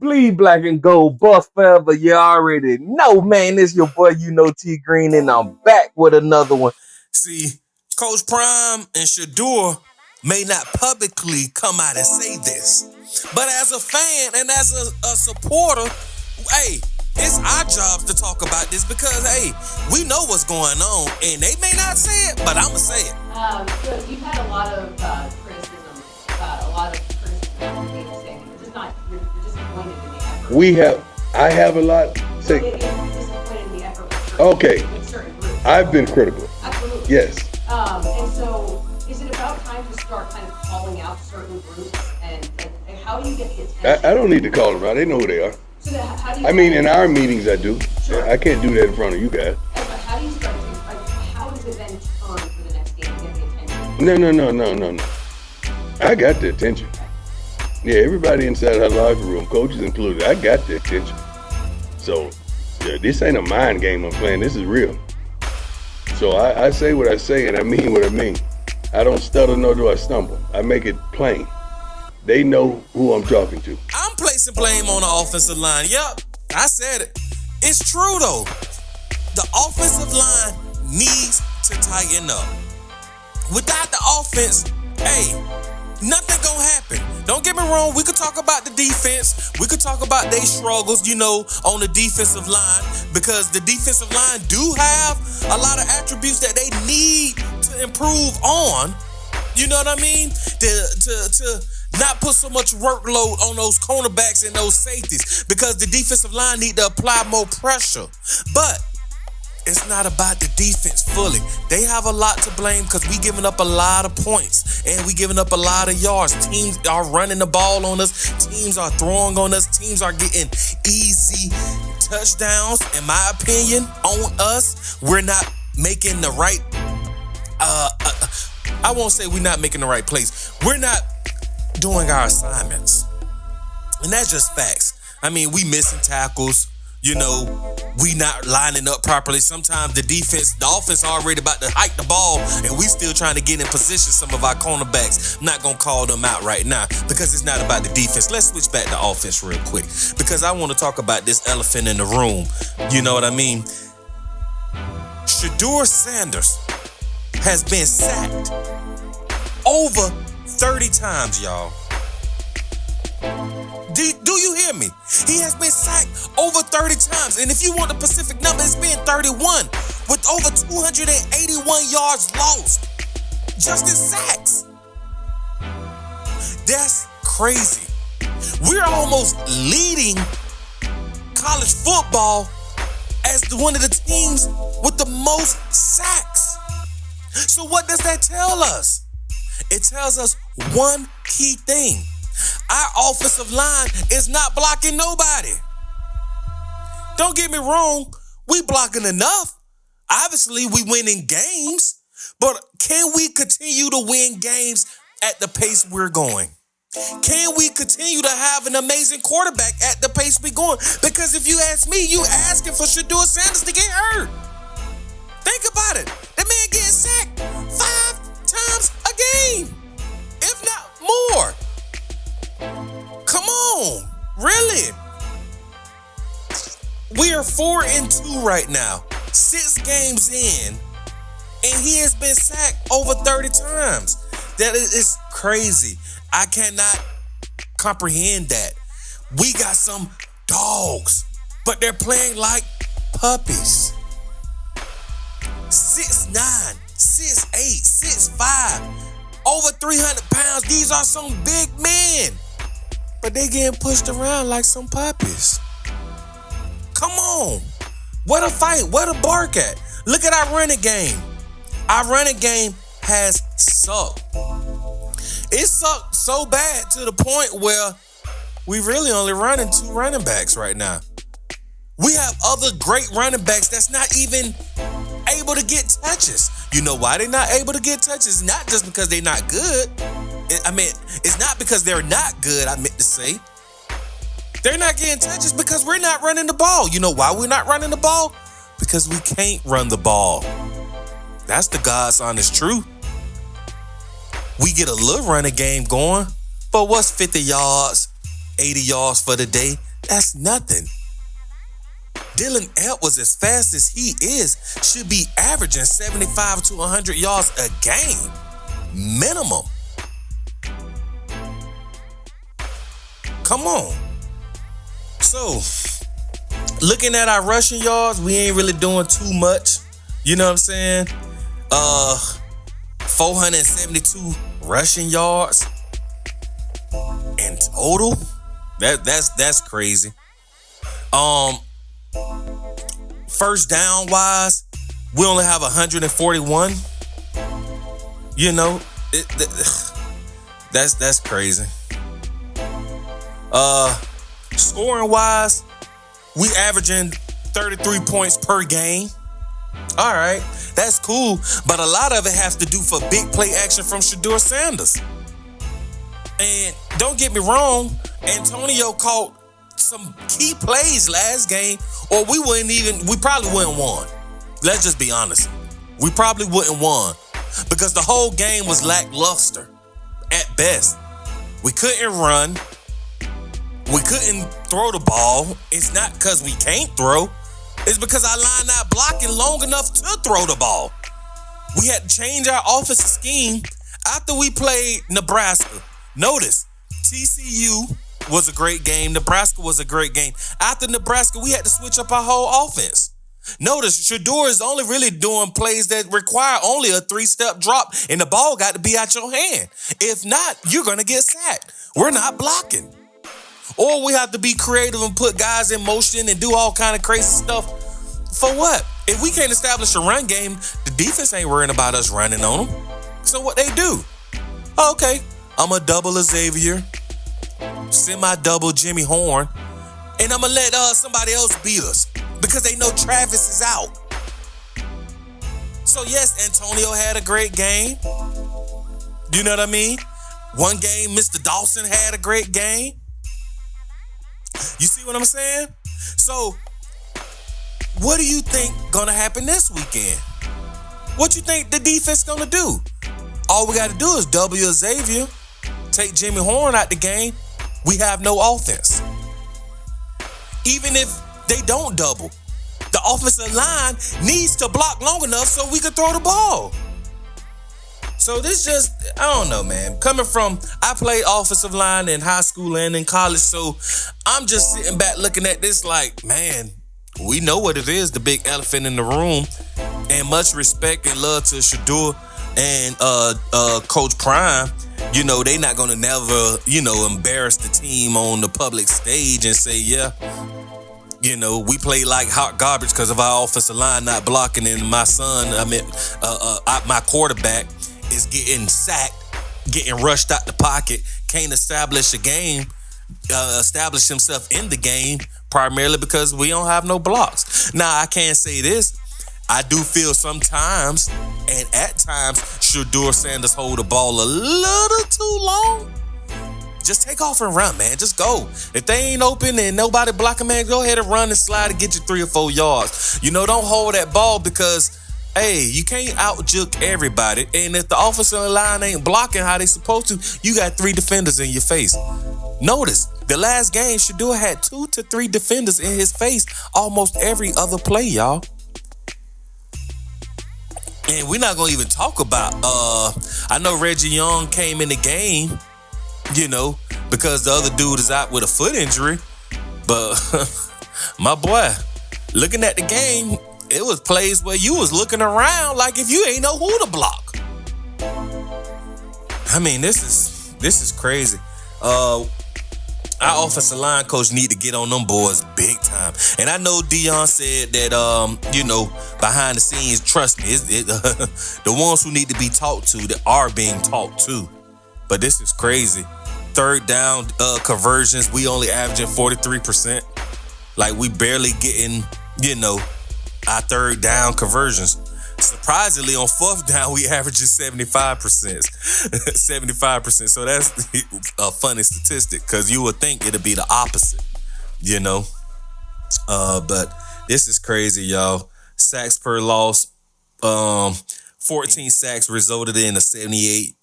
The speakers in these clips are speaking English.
Bleed black and gold, buff forever. You already know, man. It's your boy, YouKnowTGreen, and I'm back with another one. See, Coach Prime and Shedeur may not publicly come out and say this, but as a fan and as a supporter, hey, it's our job to talk about this because, hey, we know what's going on, and they may not say it, but I'm going to say it. So you've had a lot of criticism, of being sick. You're disappointed in the effort. I have a lot. You're disappointed in the effort. Okay. With certain groups. I've been critical. Absolutely. Yes. And so, is it about time to start kind of calling out certain groups, and how do you get the attention? I don't need to call them out. They know who they are. So then how do you? I mean, in our meetings, I do. Sure. I can't do that in front of you guys. How do you start to? How does it then turn for the next game to get the attention? No. I got the attention. Yeah, everybody inside her locker room, coaches included, I got the attention. So, yeah, this ain't a mind game I'm playing. This is real. So I say what I say and I mean what I mean. I don't stutter nor do I stumble. I make it plain. They know who I'm talking to. I'm placing blame on the offensive line. Yep, I said it. It's true, though. The offensive line needs to tighten up. Without the offense, hey, nothing gonna happen. Don't get me wrong, we could talk about the defense. We could talk about their struggles, on the defensive line, because the defensive line do have a lot of attributes that they need to improve on. You know what I mean? To not put so much workload on those cornerbacks and those safeties, because the defensive line need to apply more pressure. But it's not about the defense fully. They have a lot to blame because we giving up a lot of points and we giving up a lot of yards. Teams are running the ball on us. Teams are throwing on us. Teams are getting easy touchdowns, in my opinion, on us. We're not making the right, I won't say we're not making the right plays. We're not doing our assignments. And that's just facts. I mean, we missing tackles. We not lining up properly. Sometimes the offense already about to hike the ball, and we still trying to get in position some of our cornerbacks. I'm not going to call them out right now because it's not about the defense. Let's switch back to offense real quick because I want to talk about this elephant in the room. You know what I mean? Shedeur Sanders has been sacked over 30 times, y'all. Do you hear me? He has been sacked over 30 times. And if you want the specific number, it's been 31 with over 281 yards lost just in sacks. That's crazy. We're almost leading college football as one of the teams with the most sacks. So what does that tell us? It tells us one key thing. Our offensive line is not blocking nobody. Don't get me wrong, we blocking enough. Obviously, we winning games, but can we continue to win games at the pace we're going? Can we continue to have an amazing quarterback at the pace we're going? Because if you ask me, you asking for Shedeur Sanders to get hurt. Think about it. The man getting sacked 5 times a game, if not more. Come on, really? We are 4-2 right now, 6 games in, and he has been sacked over 30 times. That is crazy. I cannot comprehend that. We got some dogs, but they're playing like puppies. 6'9", 6'8", 6'5", over 300 pounds. These are some big men. But they getting pushed around like some puppies. Come on. Where to fight? Where to bark at? Look at our running game. Our running game has sucked. It sucked so bad to the point where we really only running 2 running backs right now. We have other great running backs that's not even able to get touches. You know why they're not able to get touches? Not just because they're not good. It's not because they're not good, I meant to say. They're not getting touches because we're not running the ball. You know why we're not running the ball? Because we can't run the ball. That's the God's honest truth. We get a little running game going, but what's 50 yards, 80 yards for the day? That's nothing. Dylan Edwards, as fast as he is, should be averaging 75 to 100 yards a game. Minimum. Come on. So, looking at our rushing yards, we ain't really doing too much. You know what I'm saying? 472 rushing yards in total. That's crazy. First down wise, we only have 141. You know, that's crazy. Scoring wise, we averaging 33 points per game. All right, that's cool, but a lot of it has to do for big play action from Shedeur Sanders. And don't get me wrong, Antonio caught some key plays last game, or we probably wouldn't won. Let's just be honest. We probably wouldn't won because the whole game was lackluster at best. We couldn't run. We couldn't throw the ball. It's not because we can't throw. It's because our line not blocking long enough to throw the ball. We had to change our offensive scheme after we played Nebraska. Notice, TCU was a great game. Nebraska was a great game. After Nebraska, we had to switch up our whole offense. Notice, Shedeur is only really doing plays that require only a 3-step drop, and the ball got to be out your hand. If not, you're going to get sacked. We're not blocking. Or we have to be creative and put guys in motion and do all kind of crazy stuff. For what? If we can't establish a run game, the defense ain't worrying about us running on them. So what they do? Okay, I'm a double Xavier, semi-double Jimmy Horn, and I'm going to let somebody else beat us because they know Travis is out. So yes, Antonio had a great game. You know what I mean? One game, Mr. Dawson had a great game. You see what I'm saying? So, what do you think gonna happen this weekend? What you think the defense gonna do? All we gotta do is double Xavier, take Jimmy Horn out the game. We have no offense. Even if they don't double, the offensive line needs to block long enough so we can throw the ball. So this just, I don't know, man. Coming from, I played offensive line in high school and in college, so I'm just sitting back looking at this like, man, we know what it is, the big elephant in the room. And much respect and love to Shedeur and Coach Prime. You know, they not going to never, embarrass the team on the public stage and say, yeah, we play like hot garbage because of our offensive line not blocking, and my quarterback is getting sacked, getting rushed out the pocket, can't establish a game, establish himself in the game, primarily because we don't have no blocks. Now, I can't say this. I do feel sometimes, and at times, Shedeur Sanders hold the ball a little too long. Just take off and run, man. Just go. If they ain't open and nobody blocking, man, go ahead and run and slide and get you 3 or 4 yards. Don't hold that ball because, hey, you can't out-juke everybody. And if the offensive line ain't blocking how they supposed to, you got 3 defenders in your face. Notice, the last game, Shedeur had 2 to 3 defenders in his face almost every other play, y'all. And we're not going to even talk about, I know Reggie Young came in the game, because the other dude is out with a foot injury. But my boy, looking at the game, it was plays where you was looking around like if you ain't know who to block. I mean, this is crazy. Our offensive line coach need to get on them boys big time. And I know Deion said that, behind the scenes, trust me, the ones who need to be taught to that are being taught to. But this is crazy. Third down conversions, we only averaging 43%. Like, we barely getting, our third down conversions. Surprisingly, on fourth down, we averaging 75%. 75%. So that's a funny statistic because you would think it'd be the opposite, But this is crazy, y'all. Sacks per loss. 14 sacks resulted in a 78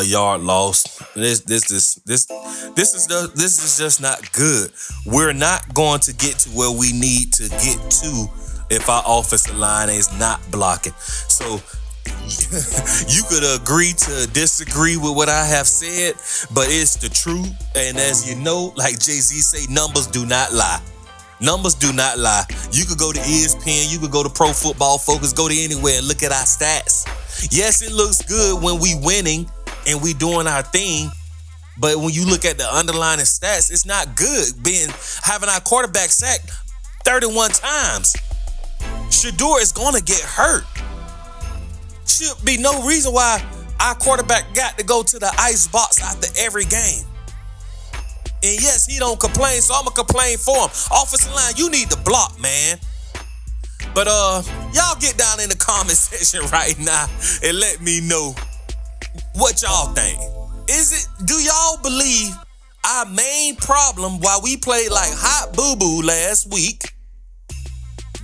yard loss. This is just not good. We're not going to get to where we need to get to if our offensive line is not blocking. So you could agree to disagree with what I have said, but it's the truth. And as you know, like Jay-Z say, numbers do not lie. Numbers do not lie. You could go to ESPN, you could go to Pro Football Focus, go to anywhere and look at our stats. Yes, it looks good when we winning and we doing our thing, but when you look at the underlying stats, it's not good. Having our quarterback sacked 31 times. Shedeur is gonna get hurt. Should be no reason why our quarterback got to go to the ice box after every game. And yes, he don't complain, so I'm gonna complain for him. Offensive line, you need to block, man. But y'all get down in the comment section right now and let me know what y'all think. Do y'all believe our main problem why we played like hot boo-boo last week,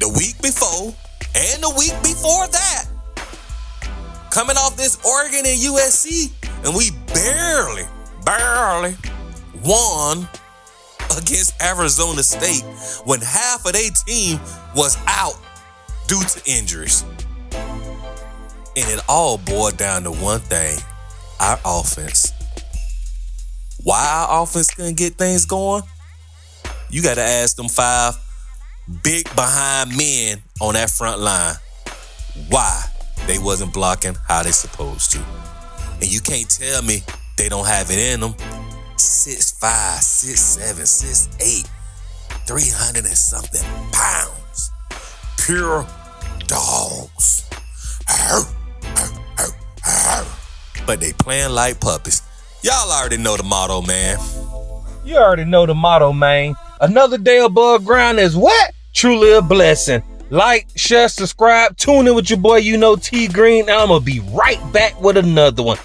the week before, and the week before that, coming off this Oregon and USC, and we barely won against Arizona State when half of their team was out due to injuries. And it all boiled down to one thing, our offense. Why our offense couldn't get things going? You got to ask them 5 big behind men on that front line why they wasn't blocking how they supposed to. And you can't tell me they don't have it in them. 6'5", 6'7", 6'8", 300 and something pounds. Pure dogs. But they playing like puppies. Y'all already know the motto, man. You already know the motto, man. Another day above ground is what? Truly a blessing. Like, share, subscribe, tune in with your boy, YouKnowTGreen, and I'm going to be right back with another one.